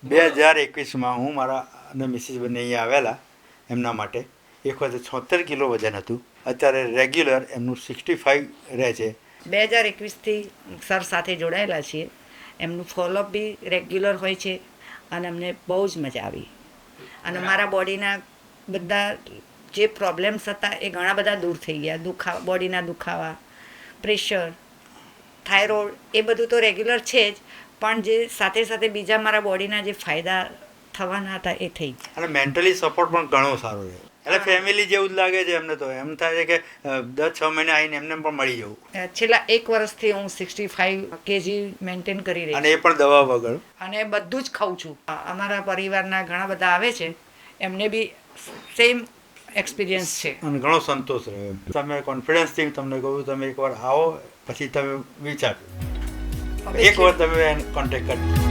2021માં હું મારા અને મિસિસ બંને અહીંયા આવેલા એમના માટે. એક વખતે 76 કિલો વજન હતું, અત્યારે રેગ્યુલર એમનું 65 રહે છે. 2021થી સર સાથે જોડાયેલા છીએ. એમનું ફોલોઅપ બી રેગ્યુલર હોય છે અને અમને બહુ જ મજા આવી. અને મારા બોડીના બધા જે પ્રોબ્લેમ્સ હતા એ ઘણા બધા દૂર થઈ ગયા. બોડીના દુખાવા, પ્રેશર, થાઇરોઇડ એ બધું તો રેગ્યુલર છે જ, પણ જે સાથે સાથે બીજા મારા બોડીના જે ફાયદા થવાના હતા એ થઈ ગયા. અને મેન્ટલી સપોર્ટ પણ ઘણો સારો રહે. એટલે ફેમિલી જેવું જ લાગે છે એમને. તો એમ થાય છે કે 10-6 મહિને આવીને એમને પણ મળી જવું. છેલ્લા 1 વર્ષથી હું 65 kg મેન્ટેન કરી રહી છું. અને એ પણ દવા વગર. અને બધું જ ખાઉં છું. અમારા પરિવારના ઘણા બધા આવે છે, એમને બી સેમ એક્સપિરિયન્સ છે અને ઘણો સંતોષ રહ્યો. તમે કોન્ફિડન્સથી તમને કહું, તમે એકવાર આવો પછી તમે વિચારજો. એક વાર તમે કોન્ટેક્ટ કરજો.